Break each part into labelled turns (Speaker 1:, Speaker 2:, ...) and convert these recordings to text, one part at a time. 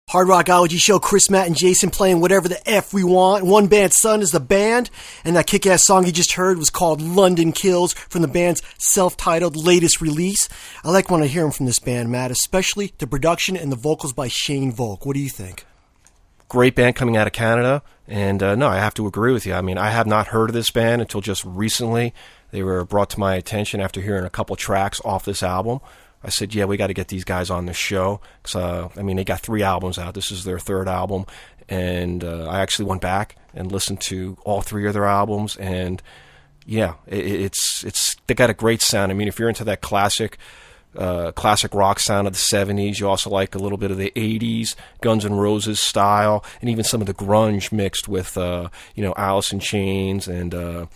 Speaker 1: Hard Rockology Show, Chris, Matt, and Jason playing whatever the F we want. One Bad Son is the band, and that kick-ass song you just heard was called London Kills from the band's self-titled latest release. I like when I hear them from this band, Matt, especially the production and the vocals by Shane Volk. What do you think?
Speaker 2: Great band coming out of Canada, and no, I have to agree with you. I mean, I have not heard of this band until just recently. They were brought to my attention after hearing a couple tracks off this album. I said, yeah, we got to get these guys on the show. Cause, I mean, they got 3 albums out. This is their 3rd album. And I actually went back and listened to all 3 of their albums. And, yeah, it's they got a great sound. I mean, if you're into that classic rock sound of the 70s, you also like a little bit of the 80s, Guns N' Roses style, and even some of the grunge mixed with, Alice in Chains and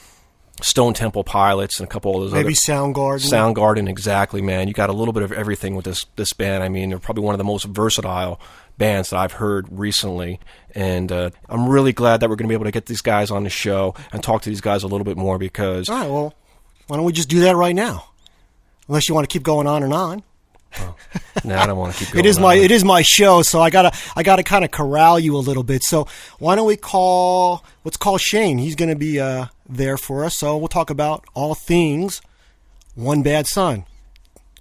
Speaker 2: Stone Temple Pilots and a couple of those
Speaker 1: Maybe
Speaker 2: other...
Speaker 1: Soundgarden.
Speaker 2: Soundgarden, exactly, man. You got a little bit of everything with this band. I mean, they're probably one of the most versatile bands that I've heard recently. And I'm really glad that we're going to be able to get these guys on the show and talk to these guys a little bit more because...
Speaker 1: All right, well, why don't we just do that right now? Unless you want to keep going on and on.
Speaker 2: Oh, no, I don't want to keep going.
Speaker 1: It is my show, so I gotta kind of corral you a little bit. So why don't we let's call Shane. He's going to be there for us. So we'll talk about all things One Bad Son.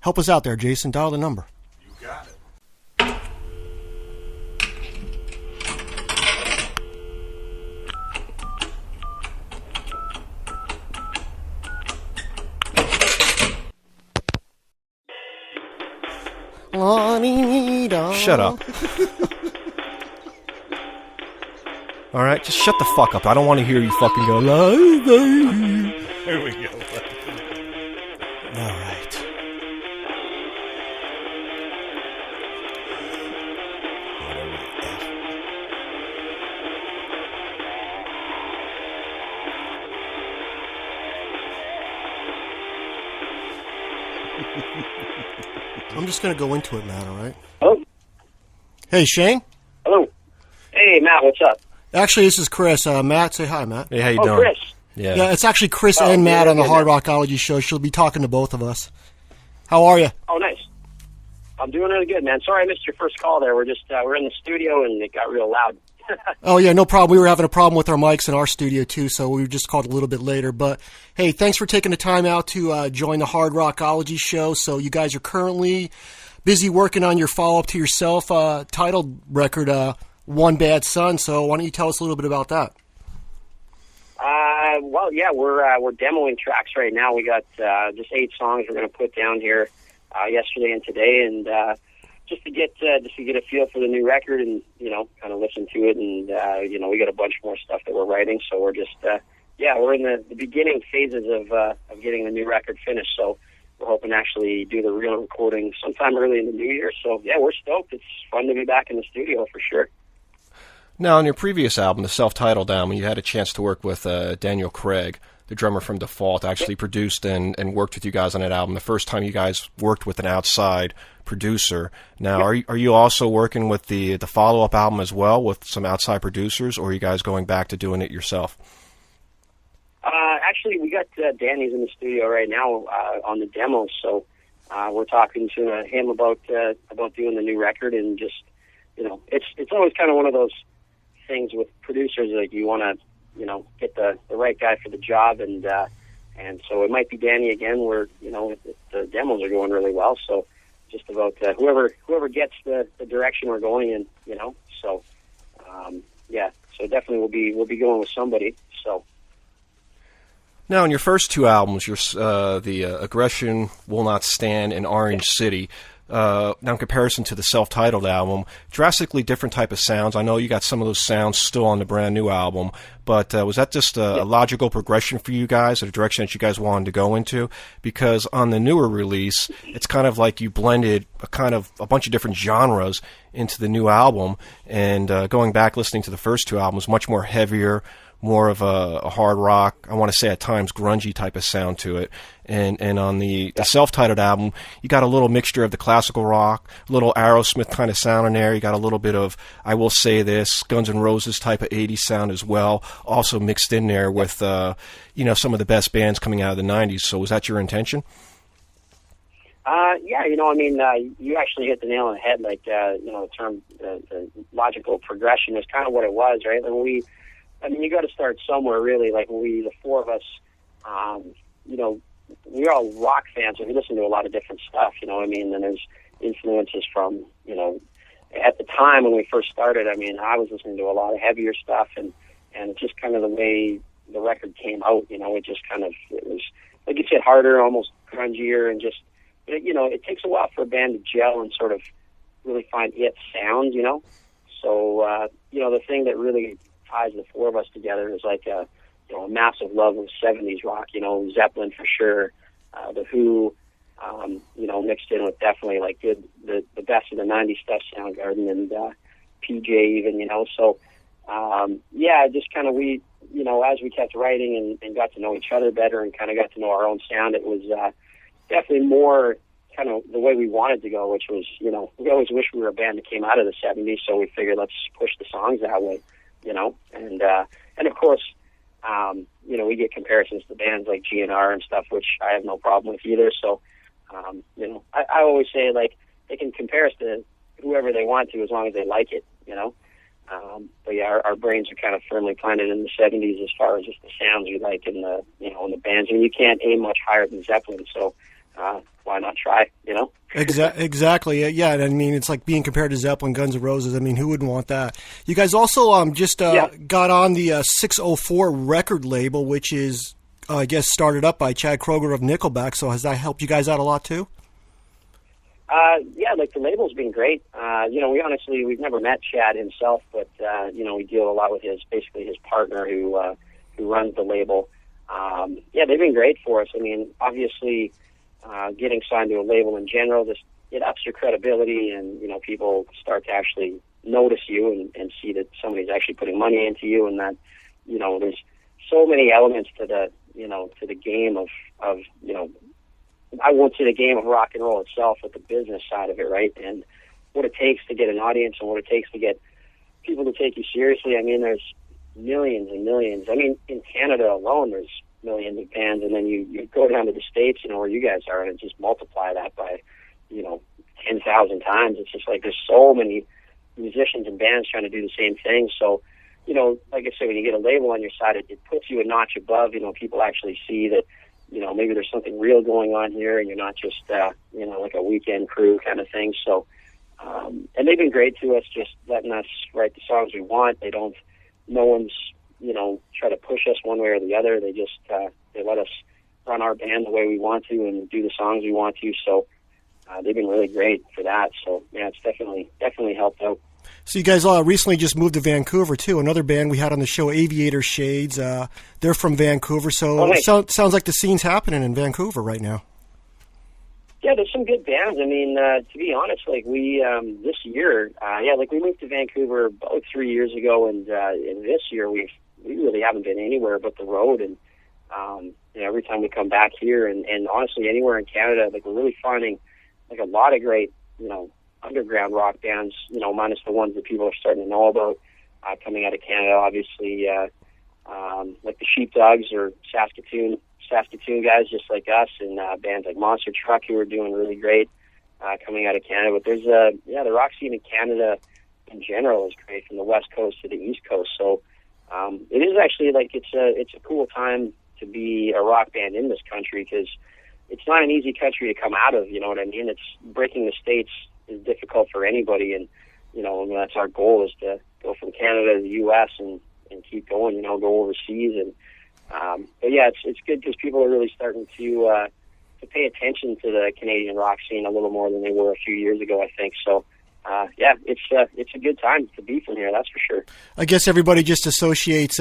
Speaker 1: Help us out there, Jason. Dial the number.
Speaker 3: You got it.
Speaker 2: Shut up. All right, just shut the fuck up. I don't want to hear you fucking go.
Speaker 3: Here we go.
Speaker 1: All right. I'm just going to go into it, Matt, all right?
Speaker 4: Hello?
Speaker 1: Hey, Shane?
Speaker 4: Hello. Hey, Matt, what's up?
Speaker 1: Actually, this is Chris. Matt, say hi, Matt.
Speaker 2: Hey, how you doing?
Speaker 4: Chris.
Speaker 1: Yeah, it's actually Chris and Matt on the Hard Rockology Show. She'll be talking to both of us. How are you?
Speaker 4: Oh, nice. I'm doing really good, man. Sorry I missed your first call there. We're in the studio, and it got real loud.
Speaker 1: Oh, yeah, no problem. We were having a problem with our mics in our studio, too, so we just called a little bit later. But, hey, thanks for taking the time out to join the Hard Rockology Show. So you guys are currently busy working on your follow-up to your self-titled record, One Bad Son. So why don't you tell us a little bit about that?
Speaker 4: Well, yeah, we're demoing tracks right now. We got just 8 songs we're going to put down here yesterday and today, and just to get a feel for the new record and kind of listen to it, and we got a bunch more stuff that we're writing. So we're just we're in the beginning phases of getting the new record finished. So we're hoping to actually do the real recording sometime early in the new year. So yeah, we're stoked. It's fun to be back in the studio for sure.
Speaker 2: Now, on your previous album, the self-titled album, you had a chance to work with Daniel Craig, the drummer from Default, actually produced and worked with you guys on that album. The first time you guys worked with an outside producer. Now, are you also working with the follow-up album as well with some outside producers, or are you guys going back to doing it yourself?
Speaker 4: Actually, we got Danny's in the studio right now on the demos, so we're talking to him about doing the new record, and just it's always kind of one of those things with producers, like you want to get the right guy for the job, and so it might be Danny again, where the demos are going really well, so just about whoever gets the direction we're going in, so so definitely we'll be going with somebody. So
Speaker 2: now, in your first 2 albums, the Aggression Will Not Stand and Orange City. Now, in comparison to the self-titled album, drastically different type of sounds. I know you got some of those sounds still on the brand new album, but was that just a logical progression for you guys, or a direction that you guys wanted to go into? Because on the newer release, it's kind of like you blended a bunch of different genres into the new album, and going back listening to the first 2 albums, much more heavier, more of a hard rock, I want to say at times grungy type of sound to it. And on the self-titled album, you got a little mixture of the classical rock, a little Aerosmith kind of sound in there. You got a little bit of, I Will Say This, Guns N' Roses type of 80s sound as well, also mixed in there with, some of the best bands coming out of the 90s. So was that your intention?
Speaker 4: Yeah, you actually hit the nail on the head. Like, the term, the logical progression is kind of what it was, right? And you got to start somewhere, really. Like, the four of us, we're all rock fans, and we listen to a lot of different stuff, and there's influences from, at the time when we first started, I was listening to a lot of heavier stuff, and just kind of the way the record came out, it was, like you said, harder, almost grungier, and just, it takes a while for a band to gel and sort of really find its sound, So, the thing that really ties the four of us together is like a massive love of 70s rock, Zeppelin for sure, The Who, mixed in with definitely like the best of the 90s stuff, Soundgarden and PJ even, So, just kind of as we kept writing and got to know each other better and kind of got to know our own sound, it was definitely more kind of the way we wanted to go, which was, we always wish we were a band that came out of the 70s, so we figured let's push the songs that way, and of course, we get comparisons to bands like GNR and stuff, which I have no problem with either, so, I always say, like, they can compare us to whoever they want to as long as they like it, but yeah, our brains are kind of firmly planted in the 70s as far as just the sounds we like in the, in the bands. You can't aim much higher than Zeppelin, so why not try,
Speaker 1: Exactly. Yeah, it's like being compared to Zeppelin, Guns N' Roses. Who wouldn't want that? You guys also got on the 604 record label, which is, I guess, started up by Chad Kroeger of Nickelback. So has that helped you guys out a lot too?
Speaker 4: Like the label's been great. We've never met Chad himself, but we deal a lot with his partner who runs the label. They've been great for us. Obviously, getting signed to a label in general, it ups your credibility, and people start to actually notice you and see that somebody's actually putting money into you, and that there's so many elements to the game of I won't say the game of rock and roll itself, but the business side of it, right? And what it takes to get an audience and what it takes to get people to take you seriously. There's millions and millions. In Canada alone, there's millions of bands, and then you go down to the States, where you guys are, and just multiply that by, 10,000 times. It's just like there's so many musicians and bands trying to do the same thing. So, like I said, when you get a label on your side, it puts you a notch above. People actually see that, maybe there's something real going on here, and you're not just, like a weekend crew kind of thing. So, and they've been great to us, just letting us write the songs we want. No one's, try to push us one way or the other. They just, they let us run our band the way we want to and do the songs we want to. So, they've been really great for that. So, yeah, it's definitely helped out.
Speaker 1: So you guys recently just moved to Vancouver, too. Another band we had on the show, Aviator Shades. They're from Vancouver, so sounds like the scene's happening in Vancouver right now.
Speaker 4: Yeah, there's some good bands. To be honest, like we this year, we moved to Vancouver about 3 years ago, and this year we really haven't been anywhere but the road. And every time we come back here, and honestly anywhere in Canada, like we're really finding like a lot of great underground rock bands, minus the ones that people are starting to know about coming out of Canada. Obviously, like the Sheepdogs or Saskatoon guys just like us, and bands like Monster Truck who are doing really great coming out of Canada. But there's the rock scene in Canada in general is great, from the West Coast to the East Coast. So it is actually like it's a cool time to be a rock band in this country, because it's not an easy country to come out of. You know what I mean? It's breaking the states is difficult for anybody, and that's our goal, is to go from Canada to the U.S. and keep going. Go overseas, and but yeah, it's good because people are really starting to pay attention to the Canadian rock scene a little more than they were a few years ago, I think. So it's a good time to be from here, that's for sure.
Speaker 1: I guess everybody just associates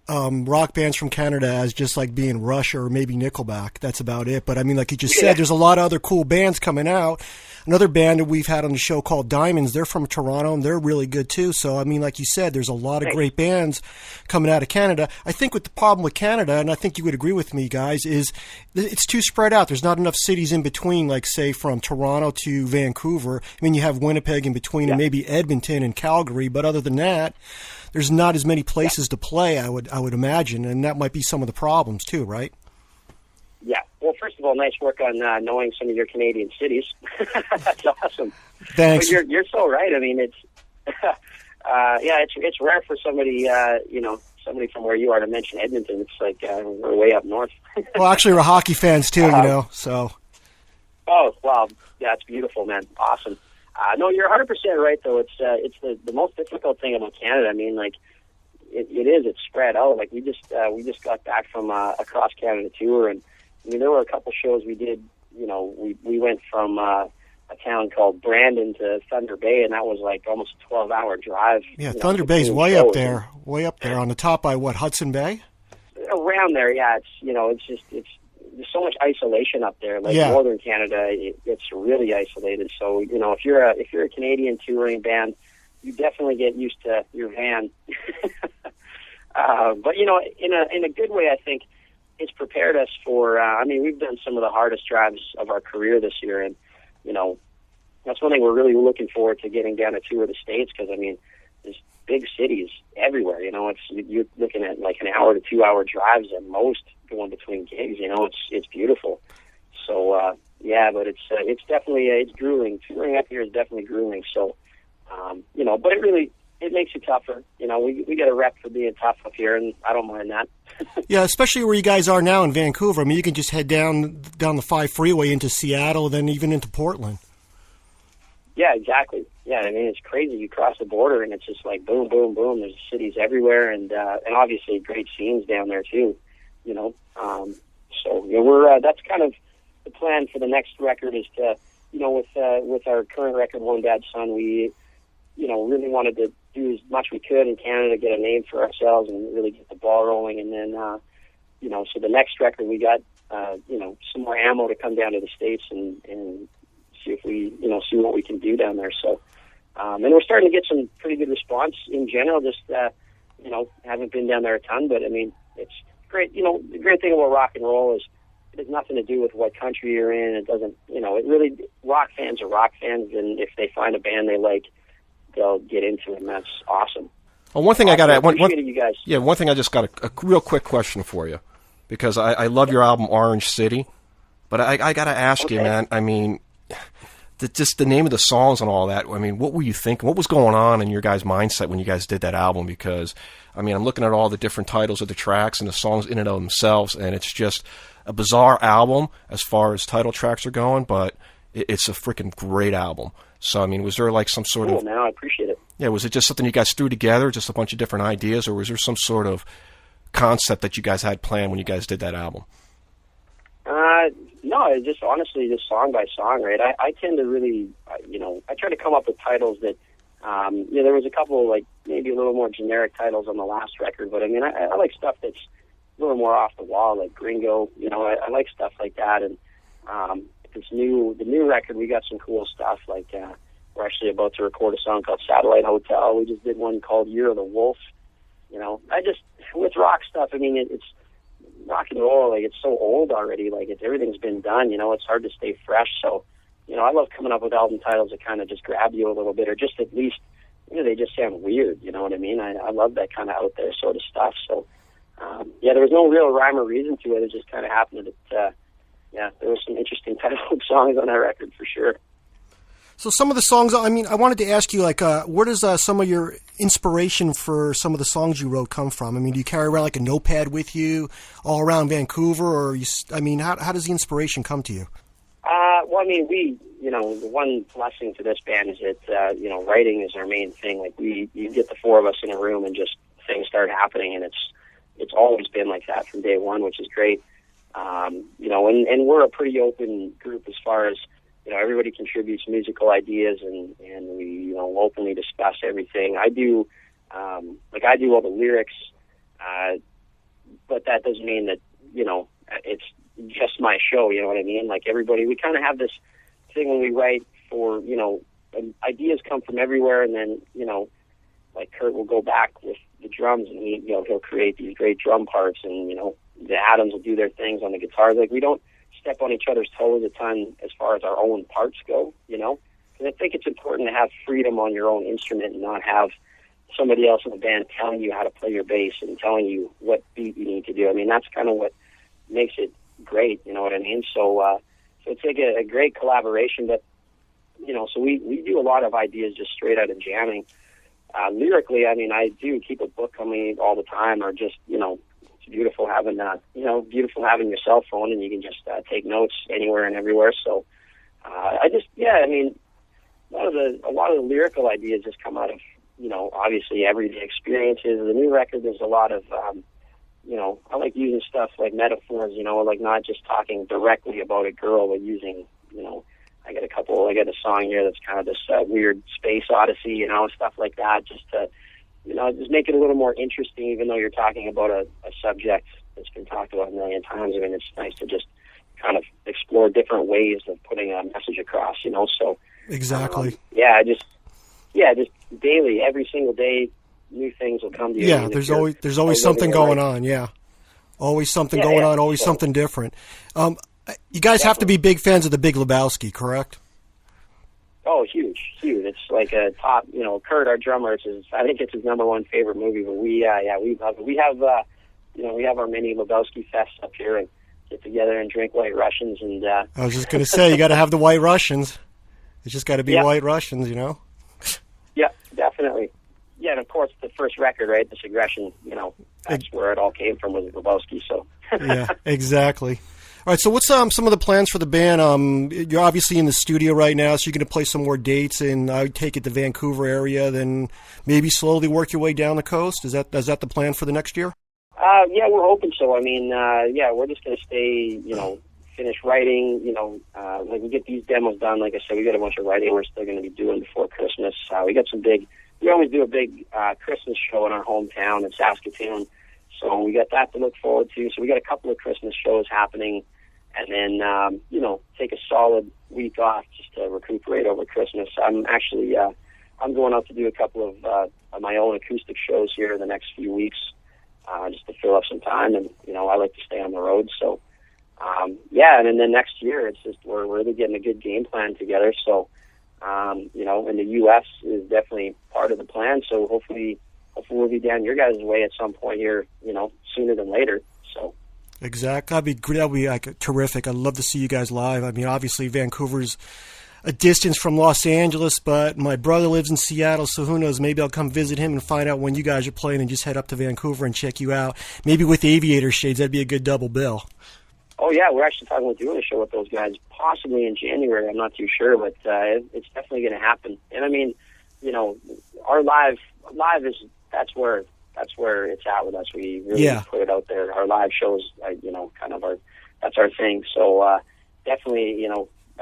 Speaker 1: rock bands from Canada as just like being Rush or maybe Nickelback. That's about it. But like you just said, there's a lot of other cool bands coming out. Another band that we've had on the show called Diamonds, they're from Toronto, and they're really good too. So, like you said, there's a lot of great bands coming out of Canada. I think with the problem with Canada, and I think you would agree with me, guys, is it's too spread out. There's not enough cities in between, like, say, from Toronto to Vancouver. You have Winnipeg in between and maybe Edmonton and Calgary, but other than that, there's not as many places to play, I would imagine, and that might be some of the problems too, right?
Speaker 4: Yeah. Well, first of all, nice work on knowing some of your Canadian cities. That's awesome.
Speaker 1: Thanks.
Speaker 4: But you're so right. I mean, it's it's rare for somebody somebody from where you are to mention Edmonton. It's like we're way up north.
Speaker 1: Well, actually, we're hockey fans too, so.
Speaker 4: Oh, wow. Yeah, it's beautiful, man. Awesome. No, you're 100% right, though. It's the most difficult thing about Canada. I mean, like, it is. It's spread out. Like, we just got back from a cross-Canada tour, and, I mean, there were a couple shows we did. You know, we went from a town called Brandon to Thunder Bay, and that was, like, almost a 12-hour drive.
Speaker 1: Yeah, Thunder Bay's way up there on the top by, Hudson Bay?
Speaker 4: Around there, yeah. It's there's so much isolation up there. Like northern Canada, it's really isolated. So if you're a Canadian touring band, you definitely get used to your van. But in a good way, I think it's prepared us for. I mean, we've done some of the hardest drives of our career this year, and that's one thing we're really looking forward to, getting down a tour of the States, because I mean, there's big cities everywhere. You're looking at like an hour to 2 hour drives at most going between gigs. It's beautiful. So but it's definitely it's grueling. Touring up here is definitely grueling. So but it makes it tougher. We get a rep for being tough up here, and I don't mind that.
Speaker 1: Yeah, especially where you guys are now in Vancouver. I mean, you can just head down the 5 freeway into Seattle, then even into Portland.
Speaker 4: Yeah, exactly. Yeah, I mean, it's crazy. You cross the border, and it's just like boom, boom, boom. There's cities everywhere, and obviously great scenes down there too. We're that's kind of the plan for the next record, is to, with our current record, One Bad Son, we, really wanted to do as much we could in Canada, get a name for ourselves, and really get the ball rolling. And then, so the next record, we got, some more ammo to come down to the States and see if we, see what we can do down there. So, and we're starting to get some pretty good response in general. Just, haven't been down there a ton, but I mean, it's great. The great thing about rock and roll is it has nothing to do with what country you're in. It doesn't, it really, rock fans are rock fans, and if they find a band they like, they'll get into it, and that's awesome.
Speaker 2: Well, one thing I got
Speaker 4: you guys.
Speaker 2: Yeah, one thing I just got a real quick question for you, because I love your album Orange City, but I got to ask you, man. I mean, just the name of the songs and all that. I mean, what were you thinking? What was going on in your guys' mindset when you guys did that album? Because I mean, I'm looking at all the different titles of the tracks and the songs in and of themselves, and it's just a bizarre album as far as title tracks are going, but it's a freaking great album. So, I mean, was there like some sort of...
Speaker 4: man, I appreciate it.
Speaker 2: Yeah, was it just something you guys threw together, just a bunch of different ideas, or was there some sort of concept that you guys had planned when you guys did that album?
Speaker 4: No, it's just honestly just song by song, right? I tend to really, I try to come up with titles that, there was a couple, like, maybe a little more generic titles on the last record, but I mean, I like stuff that's a little more off the wall, like Gringo, I like stuff like that, and the new record, we got some cool stuff, like, we're actually about to record a song called Satellite Hotel. We just did one called Year of the Wolf. With rock stuff, I mean, it's rock and roll, like, it's so old already, like, everything's been done, it's hard to stay fresh, so, I love coming up with album titles that kind of just grab you a little bit, or just at least, they just sound weird, you know what I mean? I love that kind of out there sort of stuff, so, there was no real rhyme or reason to it, it just kind of happened that, there was some interesting titled songs on that record, for sure.
Speaker 1: So some of the songs, I mean, I wanted to ask you, like, where does some of your inspiration for some of the songs you wrote come from? I mean, do you carry around like a notepad with you all around Vancouver, or how does the inspiration come to you?
Speaker 4: Well, I mean, the one blessing to this band is that, writing is our main thing. Like, you get the four of us in a room and just things start happening, and it's always been like that from day one, which is great. And we're a pretty open group as far as, everybody contributes musical ideas, and we, openly discuss everything. I do all the lyrics, but that doesn't mean that, it's just my show, you know what I mean? Like, everybody, we kind of have this thing when we write for, ideas come from everywhere, and then, like Kurt will go back with the drums, and he'll create these great drum parts, and, the Adams will do their things on the guitars. Like, we don't step on each other's toes a ton as far as our own parts go, And I think it's important to have freedom on your own instrument and not have somebody else in the band telling you how to play your bass and telling you what beat you need to do. I mean, that's kind of what makes it, great. You know what I mean? So it's like a great collaboration. But so we do a lot of ideas just straight out of jamming. Lyrically, I mean, I do keep a book on me all the time, or just it's beautiful having beautiful having your cell phone and you can just take notes anywhere and everywhere. So I mean, a lot of the lyrical ideas just come out of obviously everyday experiences. The new record, there's a lot of I like using stuff like metaphors, like not just talking directly about a girl, but using I got a song here that's kind of this weird space odyssey, stuff like that, just to just make it a little more interesting, even though you're talking about a subject that's been talked about a million times. I mean, it's nice to just kind of explore different ways of putting a message across, so.
Speaker 1: Exactly.
Speaker 4: Just daily, every single day, new things will come to you.
Speaker 1: Yeah, there's always something going on, yeah. Always something going on, always something different. You guys have to be big fans of The Big Lebowski, correct?
Speaker 4: Oh, huge. It's like a top, Kurt, our drummer, I think it's his number one favorite movie, but we love it. We have, we have our mini Lebowski fest up here and get together and drink White Russians. And
Speaker 1: I was just going to say, you got to have the White Russians. It's just got to be White Russians,
Speaker 4: Yeah, definitely. Yeah, and of course, the first record, right, This Aggression, that's where it all came from, was Lebowski, so.
Speaker 1: Yeah, exactly. All right, so what's some of the plans for the band? You're obviously in the studio right now, so you're going to play some more dates, and I would take it the Vancouver area, then maybe slowly work your way down the coast. Is that the plan for the next year?
Speaker 4: Yeah, we're hoping so. I mean, we're just going to stay, finish writing, like we get these demos done. Like I said, we got a bunch of writing we're still going to be doing before Christmas. We always do a big Christmas show in our hometown in Saskatoon. So we got that to look forward to. So we got a couple of Christmas shows happening, and then, take a solid week off just to recuperate over Christmas. I'm actually, I'm going out to do a couple of my own acoustic shows here in the next few weeks, just to fill up some time. And, I like to stay on the road. So, and then next year, it's just, we're really getting a good game plan together. So, and the U.S. is definitely part of the plan. So hopefully we'll be down your guys' way at some point here, sooner than later. So. Exactly.
Speaker 1: That'd be like terrific. I'd love to see you guys live. I mean, obviously Vancouver's a distance from Los Angeles, but my brother lives in Seattle, so who knows? Maybe I'll come visit him and find out when you guys are playing and just head up to Vancouver and check you out. Maybe with aviator shades, that'd be a good double bill. Oh, yeah, we're actually talking about doing a show with those guys, possibly in January. I'm not too sure, but it's definitely going to happen. And I mean, our live is, that's where it's at with us. We really put it out there. Our live shows, that's our thing. So definitely,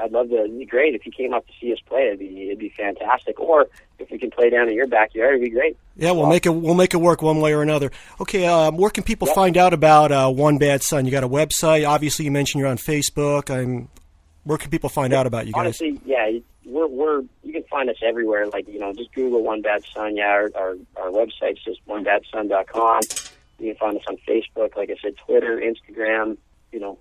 Speaker 1: I'd love to. It'd be great if you came up to see us play. It'd be fantastic. Or if we can play down in your backyard, it'd be great. Yeah, we'll make it work one way or another. Okay, where can people find out about One Bad Son? You got a website? Obviously, you mentioned you're on Facebook. Where can people find out about you guys? Honestly, we're you can find us everywhere. Like just Google One Bad Son. Yeah, our website's just onebadson.com. You can find us on Facebook. Like I said, Twitter, Instagram.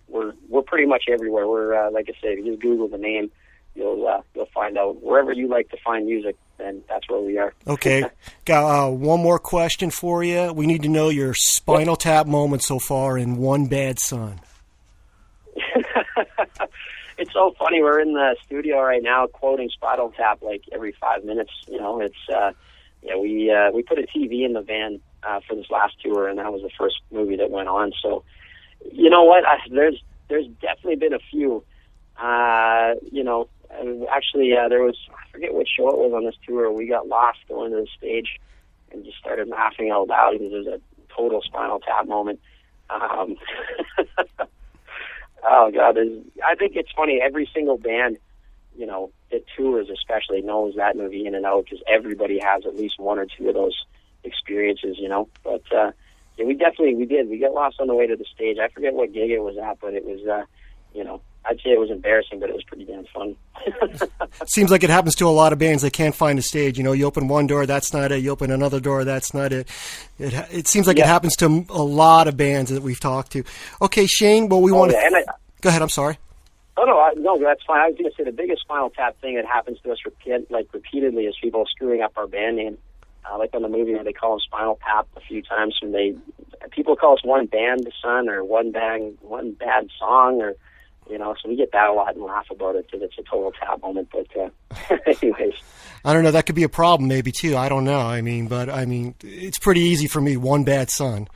Speaker 1: We're pretty much everywhere. We're like I said, if you just Google the name, you'll find out wherever you like to find music. Then that's where we are. Okay, got one more question for you. We need to know your Spinal Tap moment so far in One Bad Son. It's so funny. We're in the studio right now quoting Spinal Tap like every 5 minutes. It's we put a TV in the van for this last tour, and that was the first movie that went on. So. You know what? There's definitely been a few. Actually, there was, I forget what show it was on this tour. We got lost going to the stage and just started laughing out loud because there was a total Spinal Tap moment. Oh God, I think it's funny. Every single band, that tours especially knows that movie in and out because everybody has at least one or two of those experiences. But. Yeah, we did. We got lost on the way to the stage. I forget what gig it was at, but it was, I'd say it was embarrassing, but it was pretty damn fun. Seems like it happens to a lot of bands. They can't find a stage. You open one door, that's not it. You open another door, that's not it. It seems like it happens to a lot of bands that we've talked to. Okay, Shane, well, we want to... Go ahead, I'm sorry. Oh, no, that's fine. I was going to say the biggest Spinal Tap thing that happens to us repeatedly is people screwing up our band name.
Speaker 4: like on the movie where they call him Spinal Tap a few times, and people call us one band son or one bad song, or so we get that a lot and laugh about it because it's a total tap moment. But anyways,
Speaker 1: I don't know. That could be a problem maybe too. I don't know. But it's pretty easy for me. One bad son.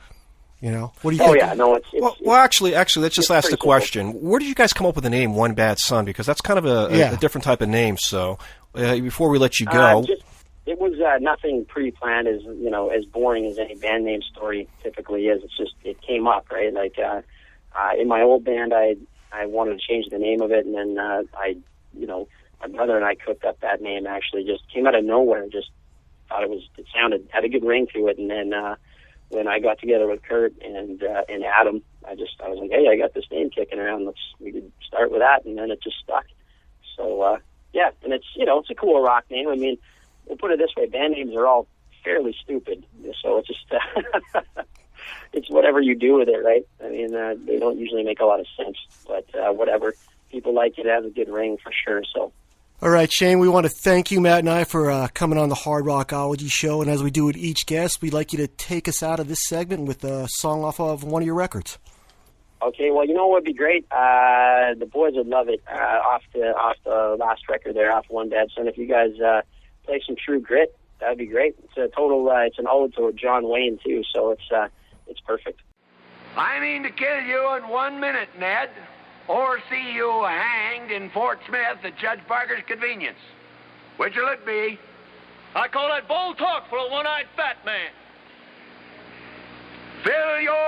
Speaker 1: What do you think?
Speaker 4: Oh yeah, no, it's
Speaker 2: well, actually, let's just ask the question. Where did you guys come up with the name One Bad Son? Because that's kind of a different type of name. So before we let you go,
Speaker 4: it was nothing pre-planned, as boring as any band name story typically is. It's just it came up, right? Like in my old band, I wanted to change the name of it, and then my brother and I cooked up that name. Actually, just came out of nowhere. Just thought it had a good ring to it, and then when I got together with Kurt and Adam, I was like, hey, I got this name kicking around. We could start with that, and then it just stuck. So and it's it's a cool rock name. I mean, we'll put it this way: band names are all fairly stupid, so it's just it's whatever you do with it, right? I mean, they don't usually make a lot of sense, but whatever. People like it. It has a good ring for sure. So.
Speaker 1: All right, Shane, we want to thank you, Matt and I, for coming on the Hard Rockology Show. And as we do with each guest, we'd like you to take us out of this segment with a song off of one of your records.
Speaker 4: Okay, well, what would be great? The boys would love it off the last record there, off One Bad Son. If you guys play some True Grit, that would be great. It's a total, it's an ode to John Wayne, too, so it's perfect.
Speaker 5: I mean to kill you in 1 minute, Ned. Or see you hanged in Fort Smith at Judge Parker's convenience. Which will it be?
Speaker 6: I call that bold talk for a one-eyed fat man.
Speaker 5: Fill your